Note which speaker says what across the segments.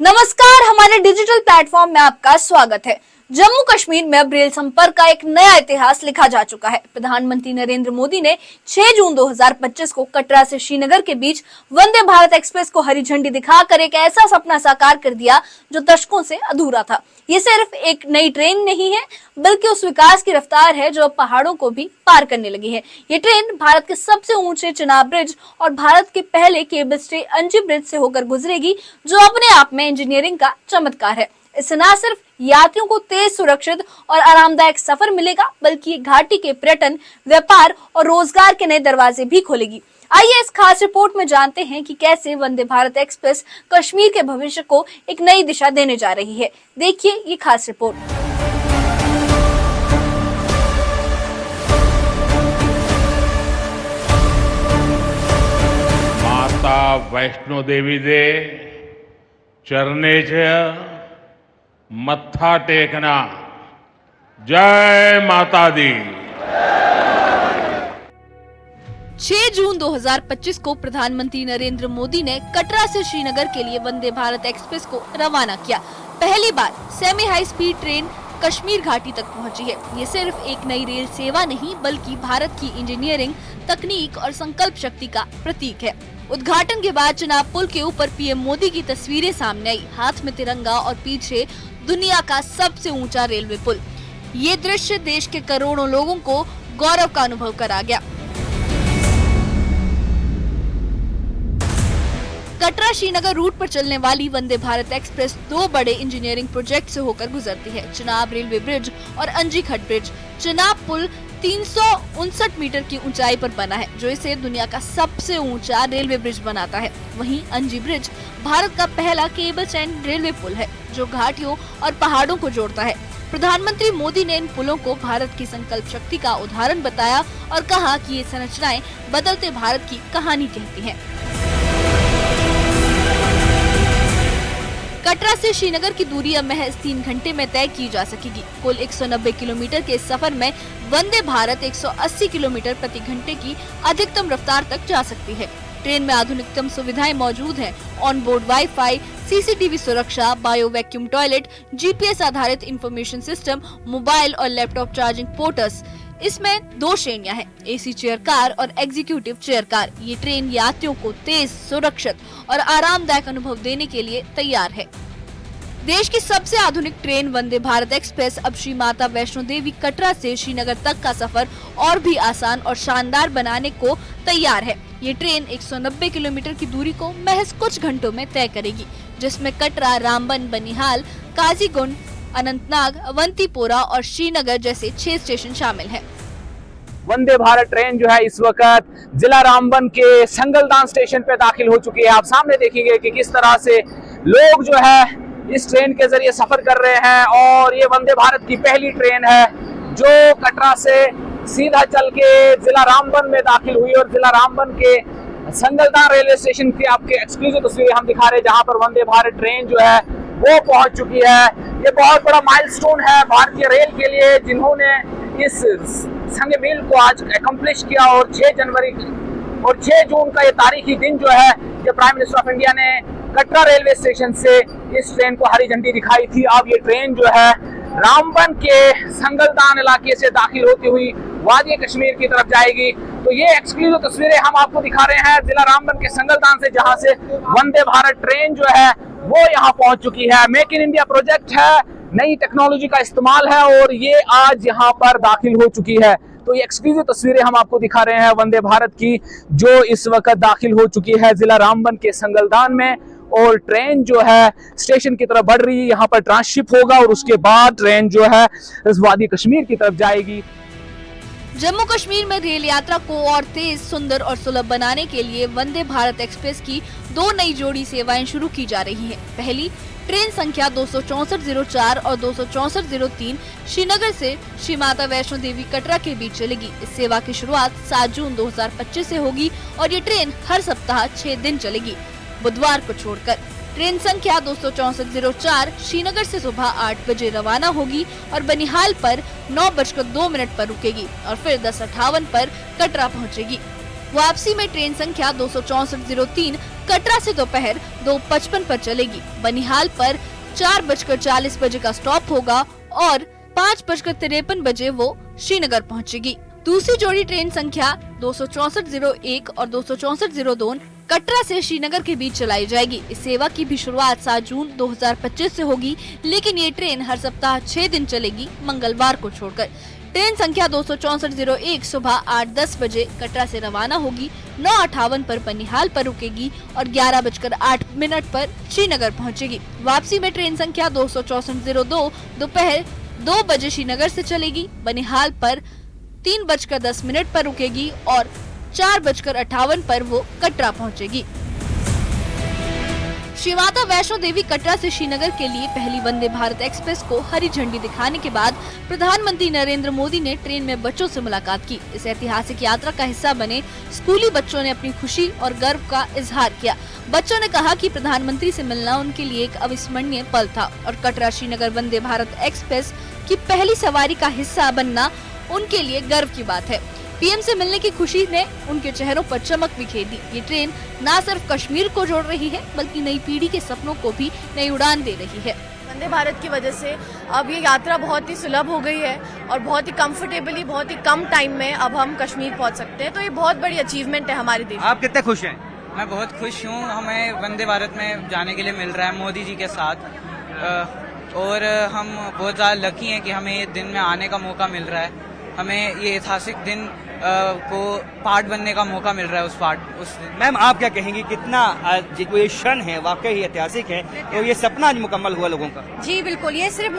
Speaker 1: नमस्कार, हमारे digital platform में आपका स्वागत है। जम्मू कश्मीर में अब रेल संपर्क का एक नया इतिहास लिखा जा चुका है। प्रधानमंत्री नरेंद्र मोदी ने 6 जून 2025 को कटरा से श्रीनगर के बीच वंदे भारत एक्सप्रेस को हरी झंडी दिखाकर एक ऐसा सपना साकार कर दिया जो दशकों से अधूरा था। ये सिर्फ एक नई ट्रेन नहीं है, बल्कि उस विकास की रफ्तार है जो अब पहाड़ों को भी पार करने लगी है। ये ट्रेन भारत के सबसे ऊंचे चिनाब ब्रिज और भारत के पहले केबल स्टे अंजी ब्रिज से होकर गुजरेगी, जो अपने आप में इंजीनियरिंग का चमत्कार है। इससे न सिर्फ यात्रियों को तेज, सुरक्षित और आरामदायक सफर मिलेगा, बल्कि घाटी के पर्यटन, व्यापार और रोजगार के नए दरवाजे भी खोलेगी। आइए इस खास रिपोर्ट में जानते हैं कि कैसे वंदे भारत एक्सप्रेस कश्मीर के भविष्य को एक नई दिशा देने जा रही है। देखिए ये खास रिपोर्ट।
Speaker 2: माता वैष्णो देवी दे चरणे च मत्था टेकना। जय माता दी।
Speaker 1: 6 जून 2025 को प्रधानमंत्री नरेंद्र मोदी ने कटरा से श्रीनगर के लिए वंदे भारत एक्सप्रेस को रवाना किया। पहली बार semi high speed train Kashmir घाटी तक पहुंची है। ये सिर्फ एक नई रेल सेवा नहीं, बल्कि भारत की इंजीनियरिंग, तकनीक और संकल्प शक्ति का प्रतीक है। उद्घाटन के बाद चिनाब पुल के ऊपर पीएम मोदी की तस्वीरें सामने आई, हाथ में तिरंगा और पीछे दुनिया का सबसे ऊंचा रेलवे पुल। ये दृश्य देश के करोड़ों लोगों को गौरव का अनुभव करा गया। कटरा श्रीनगर रूट पर चलने वाली वंदे भारत एक्सप्रेस 2 बड़े इंजीनियरिंग प्रोजेक्ट से होकर गुजरती है। चिनाब रेलवे ब्रिज और अंजी खट ब्रिज। चिनाब पुल 359 मीटर की ऊंचाई पर बना है, जो इसे दुनिया का सबसे ऊंचा रेलवे ब्रिज बनाता है। वहीं अंजी ब्रिज भारत का पहला केबल स्टैंड रेलवे पुल है, जो घाटियों और पहाड़ों को जोड़ता है। प्रधानमंत्री मोदी ने इन पुलों को भारत की संकल्प शक्ति का उदाहरण बताया और कहा कि ये संरचनाएं बदलते भारत की कहानी कहती हैं। कटरा से श्रीनगर की दूरी अब महज 3 घंटे में तय की जा सकेगी। कुल 190 किलोमीटर के सफर में वंदे भारत 180 किलोमीटर प्रति घंटे की अधिकतम रफ्तार तक जा सकती है। ट्रेन में आधुनिकतम सुविधाएं मौजूद हैं। ऑन बोर्ड वाईफाई, सीसीटीवी सुरक्षा, बायो वैक्यूम टॉयलेट, जीपीएस आधारित इंफॉर्मेशन सिस्टम, मोबाइल और लैपटॉप चार्जिंग पोर्ट्स। इसमें 2 श्रेणियां हैं, एसी चेयर कार और एग्जीक्यूटिव चेयर कार। ये ट्रेन यात्रियों को तेज, सुरक्षित और आरामदायक अनुभव देने के लिए तैयार है। देश की सबसे आधुनिक ट्रेन वंदे भारत एक्सप्रेस अब श्री माता वैष्णो देवी कटरा से श्रीनगर तक का सफर और भी आसान और शानदार बनाने को तैयार है। ये ट्रेन 190 किलोमीटर की दूरी को महज कुछ घंटों में तय करेगी, जिसमें कटरा, रामबन, बनिहाल, काजीगुंड, अनंतनाग, अवंतीपोरा और श्रीनगर जैसे 6 स्टेशन शामिल हैं।
Speaker 3: वंदे भारत ट्रेन जो है इस वक्त जिला रामबन के संगलदान स्टेशन पे दाखिल हो चुकी है। आप सामने देखिए कि किस तरह से लोग जो है इस ट्रेन के जरिए सफर कर रहे हैं। और ये वंदे भारत की पहली ट्रेन है जो कटरा से सीधा चल के जिला रामबन में दाखिल हुई और जिला रामबन के संगलदान रेलवे स्टेशन की आपके एक्सक्लूसिव तस्वीरें हम दिखा रहे हैं, जहां पर वंदे भारत ट्रेन जो है वो पहुंच चुकी है। ये बहुत बड़ा माइलस्टोन है भारतीय रेल के लिए, जिन्होंने इस संग मील को आज अकम्प्लिश किया। और 6 जून का ये तारीखी दिन जो है, ये प्राइम मिनिस्टर ऑफ इंडिया ने कटरा रेलवे स्टेशन से इस ट्रेन को हरी झंडी दिखाई थी। अब ये ट्रेन जो है रामबन के संगलदान इलाके से दाखिल होती हुई वादी कश्मीर की तरफ जाएगी। तो ये एक्सक्लूसिव तस्वीरें हम आपको दिखा रहे हैं जिला रामबन के संगलदान से, जहां से वंदे भारत ट्रेन जो है वो यहाँ पहुंच चुकी है। मेक इन इंडिया प्रोजेक्ट है, नई टेक्नोलॉजी का इस्तेमाल है और ये आज यहाँ पर दाखिल हो चुकी है। तो ये एक्सक्लूसिव तस्वीरें हम आपको दिखा रहे हैं वंदे भारत की, जो इस वक्त दाखिल हो चुकी है जिला रामबन के संगलदान में। और ट्रेन जो है स्टेशन की तरफ बढ़ रही है, यहाँ पर ट्रांसशिप होगा और उसके बाद ट्रेन जो है इस वादी कश्मीर की तरफ जाएगी।
Speaker 1: जम्मू कश्मीर में रेल यात्रा को और तेज, सुंदर और सुलभ बनाने के लिए वंदे भारत एक्सप्रेस की 2 नई जोड़ी सेवाएं शुरू की जा रही हैं। पहली ट्रेन संख्या 26404 और 26403 श्रीनगर से श्री माता वैष्णो देवी कटरा के बीच चलेगी। इस सेवा की शुरुआत 7 जून 2025 से होगी और ये ट्रेन हर सप्ताह 6 दिन चलेगी, बुधवार को छोड़कर। ट्रेन संख्या 26404 श्रीनगर से सुबह 8 बजे रवाना होगी और बनिहाल पर 9:02 पर रुकेगी और फिर 10:58 पर कटरा पहुंचेगी। वापसी में ट्रेन संख्या 26403 कटरा से दोपहर 2:55 पर चलेगी। बनिहाल पर 4:40 बजे का स्टॉप होगा और 5:53 बजे वो श्रीनगर पहुंचेगी। दूसरी जोड़ी ट्रेन संख्या 26401 और 26402 कटरा से श्रीनगर के बीच चलाई जाएगी। इस सेवा की भी शुरुआत 7 जून 2025 से होगी, लेकिन ये ट्रेन हर सप्ताह 6 दिन चलेगी, मंगलवार को छोड़कर। ट्रेन संख्या 26401 सुबह 8:10 बजे कटरा से रवाना होगी, 9:58 पर बनिहाल पर रुकेगी और 11:08 पर श्रीनगर पहुंचेगी। वापसी में ट्रेन संख्या 26402 दोपहर 2 बजे श्रीनगर से चलेगी, बनिहाल पर 3:10 पर रुकेगी और 4:58 पर वो कटरा पहुंचेगी। श्री माता वैष्णो देवी कटरा से श्रीनगर के लिए पहली वंदे भारत एक्सप्रेस को हरी झंडी दिखाने के बाद प्रधानमंत्री नरेंद्र मोदी ने ट्रेन में बच्चों से मुलाकात की। इस ऐतिहासिक यात्रा का हिस्सा बने स्कूली बच्चों ने अपनी खुशी और गर्व का इजहार किया। बच्चों ने कहा कि प्रधानमंत्री से मिलना उनके लिए एक अविस्मरणीय पल था और कटरा श्रीनगर वंदे भारत एक्सप्रेस की पहली सवारी का हिस्सा बनना उनके लिए गर्व की बात है। पीएम से मिलने की खुशी ने उनके चेहरों पर चमक बिखेर दी। ये ट्रेन न सिर्फ कश्मीर को जोड़ रही है, बल्कि नई पीढ़ी के सपनों को भी नई उड़ान दे रही है।
Speaker 4: वंदे भारत की वजह से अब ये यात्रा बहुत ही सुलभ हो गई है और बहुत ही कंफर्टेबली, बहुत ही कम टाइम में अब हम कश्मीर पहुंच सकते हैं। तो ये बहुत बड़ी अचीवमेंट है हमारे देश।
Speaker 5: आप कितने खुश हैं?
Speaker 6: मैं बहुत खुश हूँ। हमें वंदे भारत में जाने के लिए मिल रहा है मोदी जी के साथ, और हम बहुत ज़्यादा लकी हैं कि हमें ये दिन में आने का मौका मिल रहा है। हमें ये ऐतिहासिक दिन को पार्ट बनने का मौका मिल रहा है उस दिन।
Speaker 5: मैम, आप क्या कहेंगी, कितना जो ये क्षण है वाकई ऐतिहासिक है, तो ये सपना आज मुकम्मल हुआ लोगों का?
Speaker 7: जी बिल्कुल, ये सिर्फ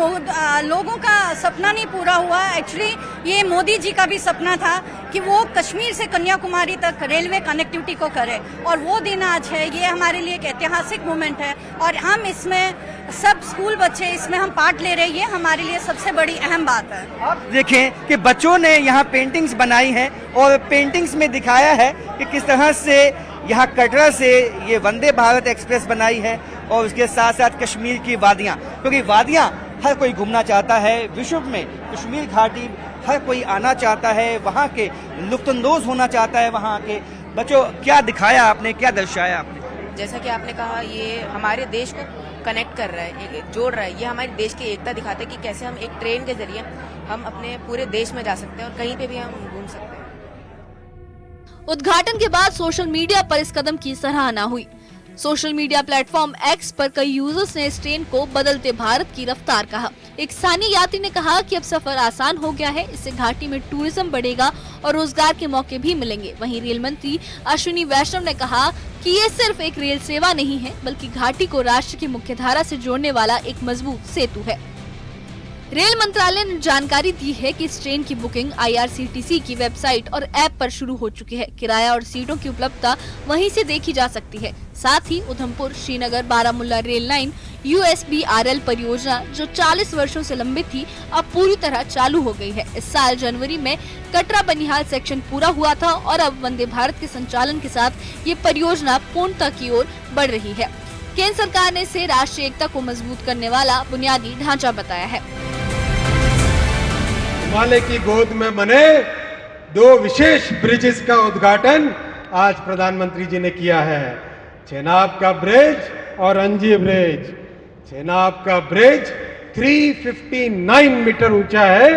Speaker 7: लोगों का सपना नहीं पूरा हुआ, एक्चुअली ये मोदी जी का भी सपना था कि वो कश्मीर से कन्याकुमारी तक रेलवे कनेक्टिविटी को करे, और वो दिन आज है। ये हमारे लिए एक ऐतिहासिक मोमेंट है और हम इसमें सब स्कूल बच्चे इसमें हम पार्ट ले रहे हैं। ये हमारे लिए सबसे बड़ी अहम बात है।
Speaker 5: आप देखें कि बच्चों ने यहाँ पेंटिंग्स बनाई हैं और पेंटिंग्स में दिखाया है कि किस तरह से यहाँ कटरा से ये वंदे भारत एक्सप्रेस बनाई है, और उसके साथ साथ कश्मीर की वादियाँ, क्योंकि वादियाँ हर कोई घूमना चाहता है विश्व में। कश्मीर घाटी हर कोई आना चाहता है, वहाँ के लुत्फानंदोज होना चाहता है। वहाँ के बच्चों, क्या दिखाया आपने, क्या दर्शाया आपने?
Speaker 8: जैसा कि आपने कहा, ये हमारे देश को कनेक्ट कर रहा है, जोड़ रहा है। ये हमारे देश की एकता दिखाता है कि कैसे हम एक ट्रेन के जरिए हम अपने पूरे देश में जा सकते हैं और कहीं पे भी हम घूम सकते हैं।
Speaker 1: उद्घाटन के बाद सोशल मीडिया पर इस कदम की सराहना हुई। सोशल मीडिया प्लेटफॉर्म एक्स पर कई यूजर्स ने इस ट्रेन को बदलते भारत की रफ्तार कहा। एक स्थानीय यात्री ने कहा कि अब सफर आसान हो गया है, इससे घाटी में टूरिज्म बढ़ेगा और रोजगार के मौके भी मिलेंगे। वहीं रेल मंत्री अश्विनी वैष्णव ने कहा कि ये सिर्फ एक रेल सेवा नहीं है, बल्कि घाटी को राष्ट्र की मुख्यधारा से जोड़ने वाला एक मजबूत सेतु है। रेल मंत्रालय ने जानकारी दी है कि इस ट्रेन की बुकिंग IRCTC की वेबसाइट और ऐप पर शुरू हो चुकी है। किराया और सीटों की उपलब्धता वहीं से देखी जा सकती है। साथ ही Udhampur Srinagar Baramulla rail line USBRL परियोजना, जो 40 वर्षों से लंबित थी, अब पूरी तरह चालू हो गई है। इस साल जनवरी में कटरा बनिहाल सेक्शन पूरा हुआ था और अब वंदे भारत के संचालन के साथ ये परियोजना पूर्णता की ओर बढ़ रही है। केंद्र सरकार ने इसे राष्ट्रीय एकता को मजबूत करने वाला बुनियादी ढांचा बताया है।
Speaker 9: हिमालय की गोद में बने 2 विशेष ब्रिजेस का उद्घाटन आज प्रधानमंत्री जी ने किया है। चेनाब का ब्रिज और अंजी ब्रिज। चेनाब का ब्रिज 359 मीटर ऊंचा है,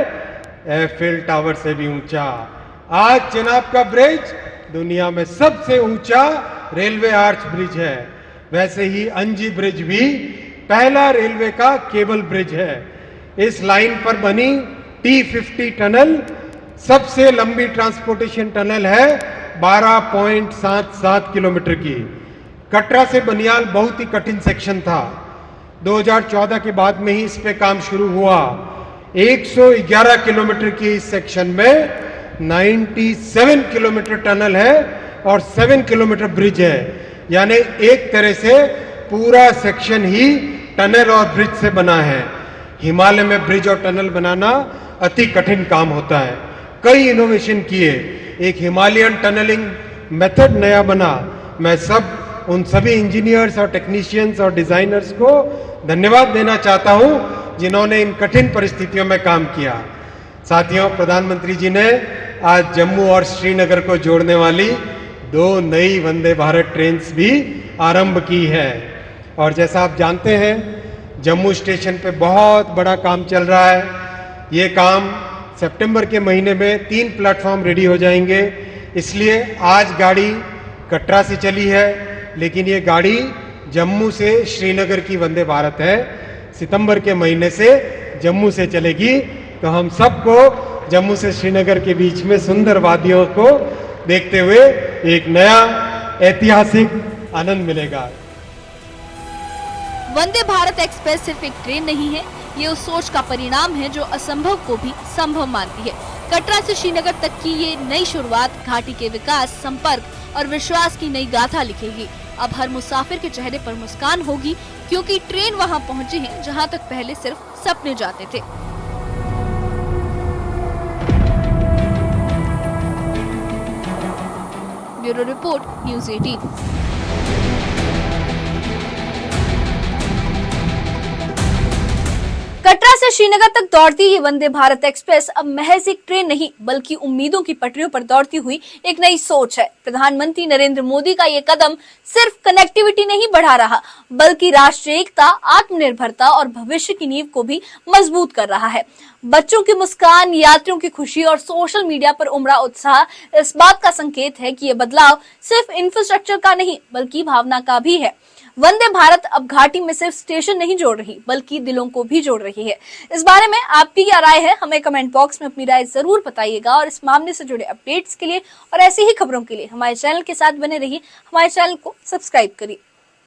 Speaker 9: एफिल टावर से भी ऊंचा। आज चेनाब का ब्रिज दुनिया में सबसे ऊंचा रेलवे आर्च ब्रिज है। वैसे ही अंजी ब्रिज भी पहला रेलवे का केबल ब्रिज है। इस लाइन पर बनी T50 टनल सबसे लंबी ट्रांसपोर्टेशन टनल है, 12.77 किलोमीटर की। कटरा से बनियाल बहुत ही कठिन सेक्शन था। 2014 के बाद में ही इस पे काम शुरू हुआ। 111 किलोमीटर की इस सेक्शन में 97 किलोमीटर टनल है और 7 किलोमीटर ब्रिज है। यानी एक तरह से पूरा सेक्शन ही टनल और ब्रिज से बना है। हिमालय में ब्रिज और टनल बनाना अति कठिन काम होता है। कई इनोवेशन किए, एक हिमालयन टनलिंग मेथड नया बना। मैं उन सभी इंजीनियर्स और टेक्नीशियंस और डिजाइनर्स को धन्यवाद देना चाहता हूं, जिन्होंने इन कठिन परिस्थितियों में काम किया। साथियों, प्रधानमंत्री जी ने आज जम्मू और श्रीनगर को जोड़ने वाली 2 नई वंदे भारत ट्रेन्स भी आरंभ की है। और जैसा आप जानते हैं, जम्मू स्टेशन पे बहुत बड़ा काम चल रहा है। ये काम सितंबर के महीने में 3 प्लेटफॉर्म रेडी हो जाएंगे। इसलिए आज गाड़ी कटरा से चली है, लेकिन ये गाड़ी जम्मू से श्रीनगर की वंदे भारत है। सितंबर के महीने से जम्मू से चलेगी, तो हम सबको जम्मू से श्रीनगर के बीच में सुंदर वादियों को देखते हुए एक नया ऐतिहासिक आनंद मिलेगा।
Speaker 1: वंदे भारत एक्सप्रेस सिर्फ एक ट्रेन नहीं है, ये उस सोच का परिणाम है जो असंभव को भी संभव मानती है। कटरा से श्रीनगर तक की ये नई शुरुआत घाटी के विकास, संपर्क और विश्वास की नई गाथा लिखेगी। अब हर मुसाफिर के चेहरे पर मुस्कान होगी, क्योंकि ट्रेन वहां पहुंची है जहां तक पहले सिर्फ सपने जाते थे। Bureau report, news 18।
Speaker 10: कटरा से श्रीनगर तक दौड़ती ये वंदे भारत एक्सप्रेस अब महज एक ट्रेन नहीं, बल्कि उम्मीदों की पटरियों पर दौड़ती हुई एक नई सोच है। प्रधानमंत्री नरेंद्र मोदी का ये कदम सिर्फ कनेक्टिविटी नहीं बढ़ा रहा, बल्कि राष्ट्रीय एकता, आत्मनिर्भरता और भविष्य की नींव को भी मजबूत कर रहा है। बच्चों की मुस्कान, यात्रियों की खुशी और सोशल मीडिया पर उमड़ा उत्साह इस बात का संकेत है कि ये बदलाव सिर्फ इंफ्रास्ट्रक्चर का नहीं, बल्कि भावना का भी है। वंदे भारत अब घाटी में सिर्फ स्टेशन नहीं जोड़ रही, बल्कि दिलों को भी जोड़ रही है। इस बारे में आपकी क्या राय है, हमें कमेंट बॉक्स में अपनी राय जरूर बताइएगा। और इस मामले से जुड़े अपडेट्स के लिए और ऐसी ही खबरों के लिए हमारे चैनल के साथ बने रहिए। हमारे चैनल को सब्सक्राइब करिए।